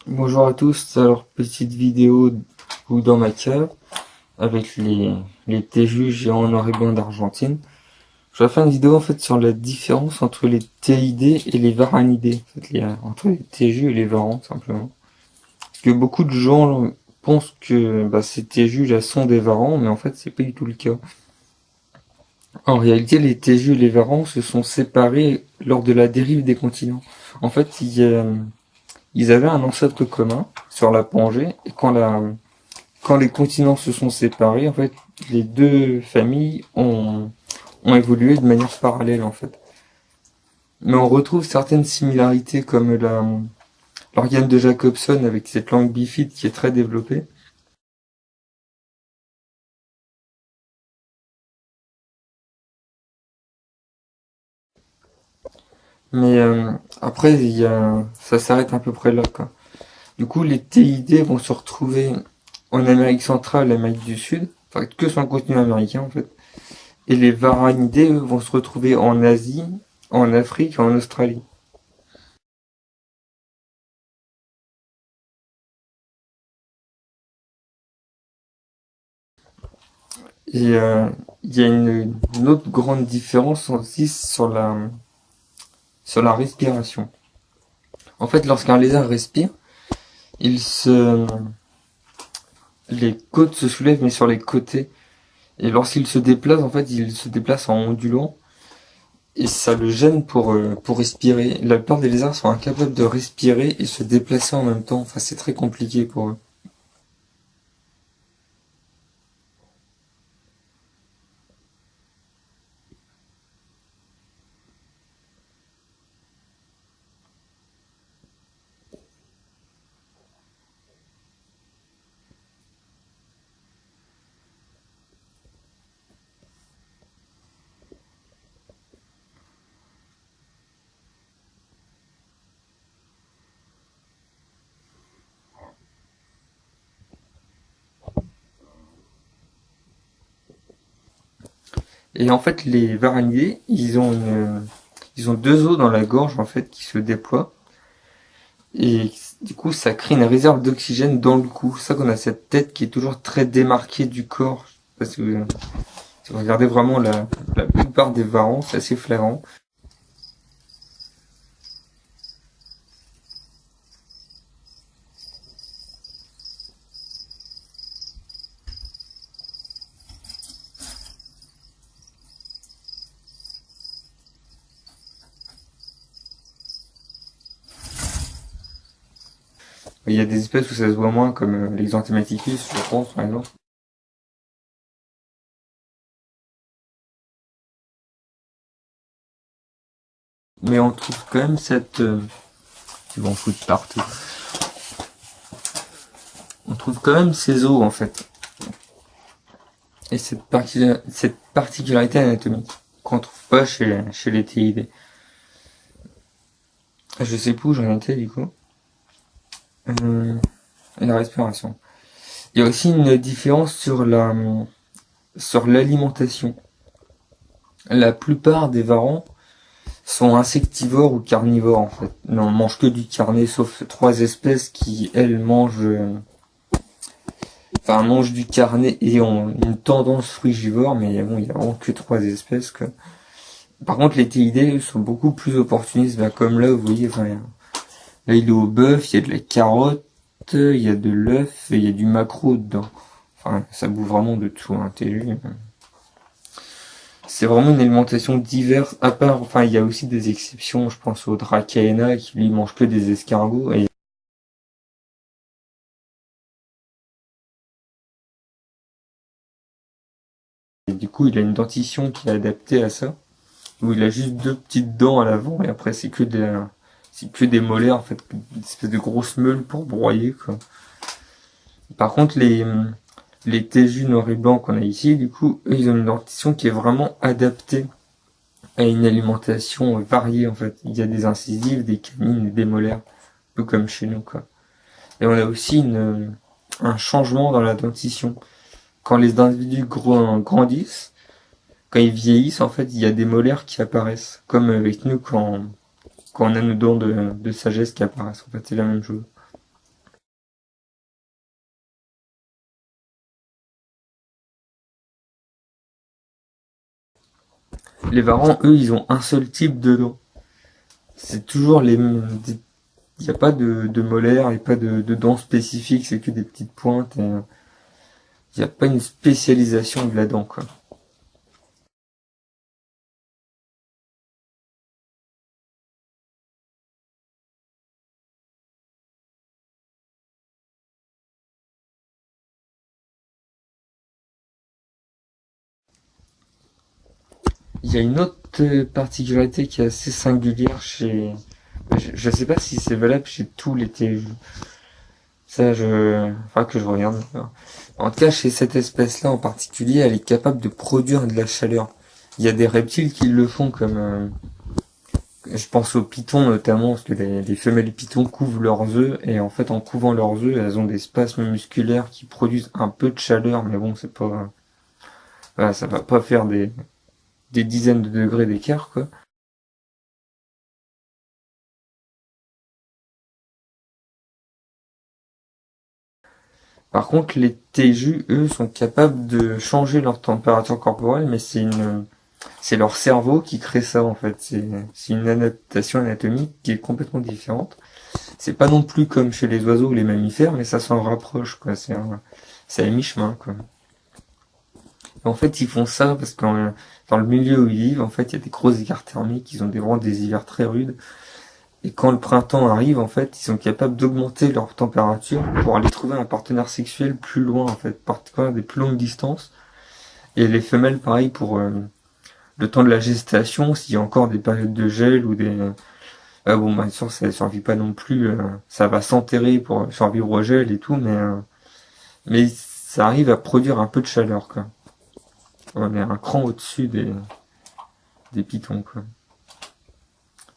Bonjour à tous, alors petite vidéo ou dans ma cave avec les TJU géants en noir et blanc d'Argentine. Je vais faire une vidéo en fait sur la différence entre les TID et les Varanidés, en fait, entre les TJU et les Varans simplement. Parce que beaucoup de gens pensent que ces TJU là sont des Varans, mais en fait c'est pas du tout le cas. En réalité, les TJU et les Varans se sont séparés lors de la dérive des continents. En fait, ils avaient un ancêtre commun sur la Pangée, et quand les continents se sont séparés, en fait, les deux familles ont évolué de manière parallèle, en fait. Mais on retrouve certaines similarités comme l'organe de Jacobson avec cette langue bifide qui est très développée. Mais après, ça s'arrête à peu près là, quoi. Du coup, les TID vont se retrouver en Amérique centrale et Amérique du Sud, enfin que sur le continent américain en fait. Et les Varanidés, eux, vont se retrouver en Asie, en Afrique et en Australie. Et il y a une autre grande différence aussi sur la respiration. En fait, lorsqu'un lézard respire, il se, les côtes se soulèvent mais sur les côtés. Et lorsqu'il se déplace, en fait, il se déplace en ondulant et ça le gêne pour respirer. La plupart des lézards sont incapables de respirer et se déplacer en même temps. Enfin, c'est très compliqué pour eux. Et en fait, les varanidés, ils ont deux os dans la gorge en fait qui se déploient. Et du coup, ça crée une réserve d'oxygène dans le cou. C'est ça qu'on a cette tête qui est toujours très démarquée du corps. Parce que si vous regardez vraiment la plupart des varans, c'est assez flagrant. Il y a des espèces où ça se voit moins, comme l'exanthematicus, je pense, par exemple. Mais on trouve quand même ils vont foutre partout. On trouve quand même ces os, en fait. Et cette particularité anatomique qu'on trouve pas chez les TID. Je sais plus où j'en étais, du coup. Et la respiration. Il y a aussi une différence sur l'alimentation. La plupart des varans sont insectivores ou carnivores en fait. Non, on mange que du carné, sauf trois espèces qui elles mangent du carné et ont une tendance frugivore, mais bon, il y a vraiment que trois espèces que. Par contre, les TID eux, sont beaucoup plus opportunistes, comme là, vous voyez, là il est au bœuf, il y a de la carotte, il y a de l'œuf et il y a du maquereau dedans. Enfin, ça bouffe vraiment de tout, hein, t'es vu. C'est vraiment une alimentation diverse, à part, enfin, il y a aussi des exceptions, je pense au Dracaena, qui lui mange que des escargots, et du coup, il a une dentition qui est adaptée à ça, où il a juste deux petites dents à l'avant, et après, c'est que des molaires, en fait, une espèce de grosses meules pour broyer, quoi. Par contre, les TJU noir et blanc qu'on a ici, du coup, eux, ils ont une dentition qui est vraiment adaptée à une alimentation variée, en fait. Il y a des incisives, des canines, des molaires, un peu comme chez nous, quoi. Et on a aussi un changement dans la dentition. Quand les individus grandissent, quand ils vieillissent, en fait, il y a des molaires qui apparaissent. Comme avec nous quand on a nos dents de sagesse qui apparaissent. En fait, c'est la même chose. Les varans, eux, ils ont un seul type de dents. C'est toujours il n'y a pas de molaires, il n'y a pas de dents spécifiques, c'est que des petites pointes. Il n'y a pas une spécialisation de la dent, quoi. Il y a une autre particularité qui est assez singulière chez... Je sais pas si c'est valable chez tous les TU. Ça, faudra que je regarde. En tout cas, chez cette espèce-là en particulier, elle est capable de produire de la chaleur. Il y a des reptiles qui le font comme... je pense aux pitons notamment, parce que les femelles pitons couvent leurs œufs, et en fait, en couvant leurs œufs, elles ont des spasmes musculaires qui produisent un peu de chaleur, mais bon, c'est pas... Voilà, ça va pas faire des dizaines de degrés d'écart, quoi. Par contre, les TJU, eux, sont capables de changer leur température corporelle, mais c'est leur cerveau qui crée ça, en fait. C'est une adaptation anatomique qui est complètement différente. C'est pas non plus comme chez les oiseaux ou les mammifères, mais ça s'en rapproche, quoi. C'est à mi-chemin, quoi. Et en fait, ils font ça parce que dans le milieu où ils vivent, en fait, il y a des gros écarts thermiques, ils ont vraiment des hivers très rudes. Et quand le printemps arrive, en fait, ils sont capables d'augmenter leur température pour aller trouver un partenaire sexuel plus loin, en fait, parfois des plus longues distances. Et les femelles, pareil, pour le temps de la gestation, s'il y a encore des périodes de gel ou des... bon, bien sûr, ça ne survit pas non plus, ça va s'enterrer pour survivre au gel et tout, mais ça arrive à produire un peu de chaleur, quoi. On est un cran au-dessus des pitons, quoi.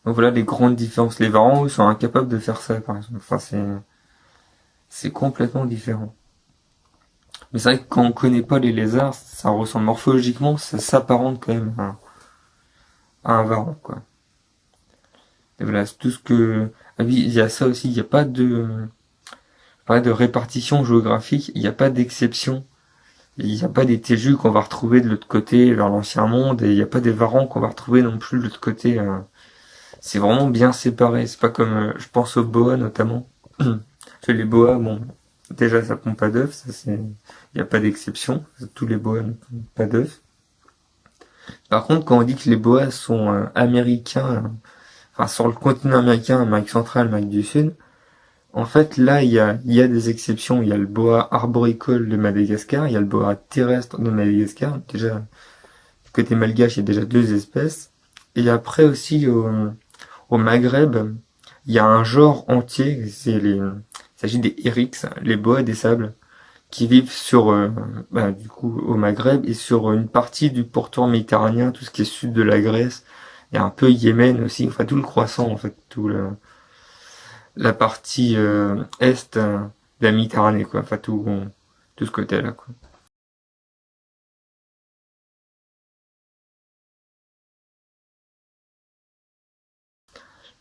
Donc voilà les grandes différences. Les varans, eux, sont incapables de faire ça, par exemple. Enfin, c'est complètement différent. Mais c'est vrai que quand on connaît pas les lézards, ça ressemble morphologiquement, ça s'apparente quand même à un varan, quoi. Et voilà, c'est tout ce que... Ah oui, il y a ça aussi, il n'y a pas de répartition géographique, il n'y a pas d'exception. Il n'y a pas des téjus qu'on va retrouver de l'autre côté, vers l'ancien monde, et il n'y a pas des varans qu'on va retrouver non plus de l'autre côté. C'est vraiment bien séparé. C'est pas comme, je pense aux boas notamment. Parce que les boas, bon, déjà ça pond pas d'œufs, ça c'est, il n'y a pas d'exception. Tous les boas ne pondent pas d'œufs. Par contre, quand on dit que les boas sont américains, enfin sur le continent américain, Amérique centrale, Amérique du Sud, en fait là il y a des exceptions. Il y a le boa arboricole de Madagascar, il y a le boa terrestre de Madagascar. Déjà, du côté malgache, il y a déjà deux espèces. Et après aussi au Maghreb, il y a un genre entier, il s'agit des Eryx, les boas des sables, qui vivent sur, du coup, au Maghreb et sur une partie du pourtour méditerranéen, tout ce qui est sud de la Grèce. Il y a un peu Yémen aussi, enfin tout le croissant en fait, la partie est de la Méditerranée, quoi. Enfin tout ce côté-là, quoi.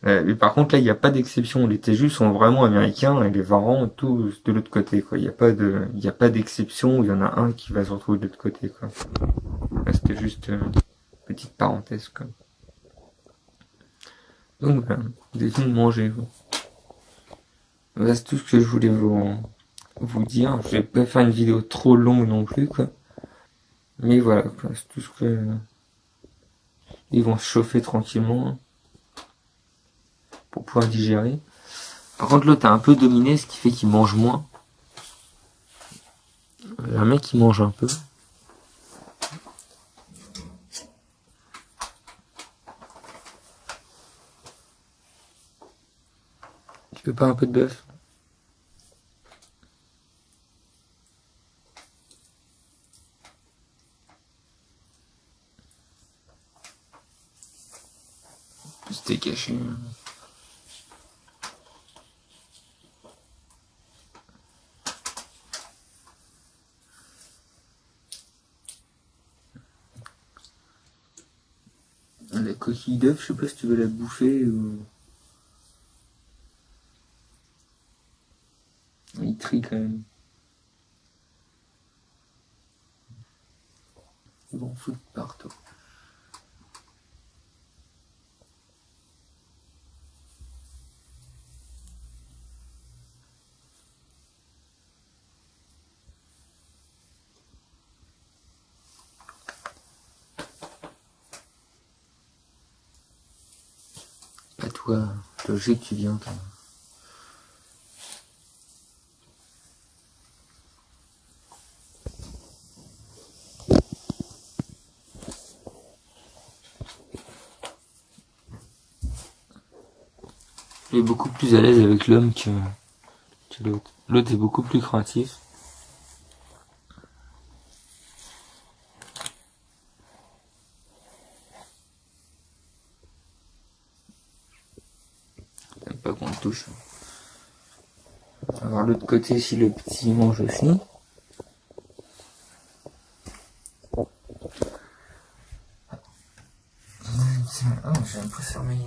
Mais par contre, là, il n'y a pas d'exception. Les Téjus sont vraiment américains et les Varans, tous de l'autre côté, quoi. Il y a pas d'exception où il y en a un qui va se retrouver de l'autre côté, quoi. Là, c'était juste une petite parenthèse, quoi. Donc, voilà. Vous avez fini de manger, vous. Voilà, c'est tout ce que je voulais vous dire. Je vais pas faire une vidéo trop longue non plus, quoi. Mais voilà, quoi. C'est tout ce que, ils vont se chauffer tranquillement pour pouvoir digérer. Par contre, l'autre a un peu dominé, ce qui fait qu'il mange moins. Un mec qui mange un peu. Tu veux pas un peu de bœuf? C'était caché. La coquille d'œuf, je sais pas si tu veux la bouffer ou... Il trie quand même. Ils vont foutre partout. choix logique qui vient. Il est beaucoup plus à l'aise avec l'homme que l'autre. L'autre est beaucoup plus craintif. J'aime pas qu'on le touche. Alors l'autre côté, si le petit mange aussi. Oh, j'ai un peu fermé.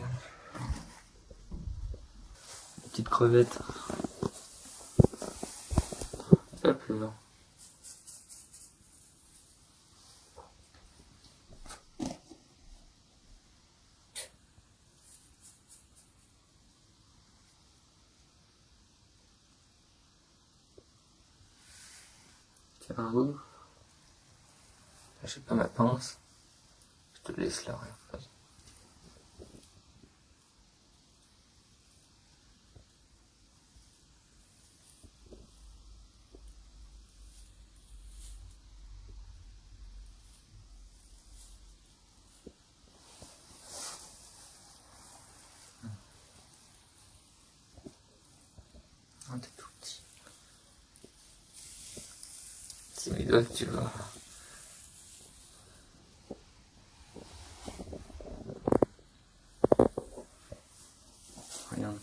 Petite crevette. Pas peur. Tiens, un bout. J'ai pas ma pince. Je te laisse là. Oh, t'es tout petit. C'est mes doigts que tu vois. Regarde.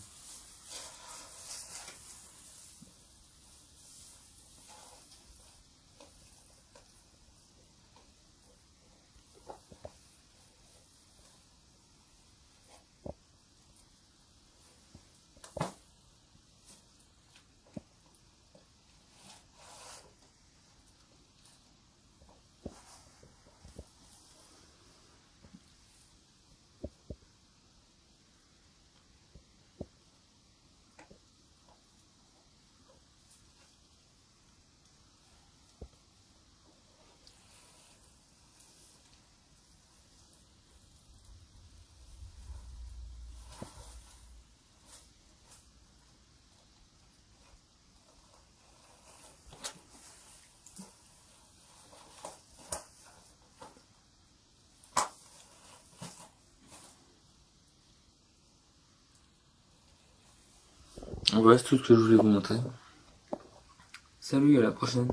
Voilà, c'est tout ce que je voulais vous montrer. Salut, à la prochaine.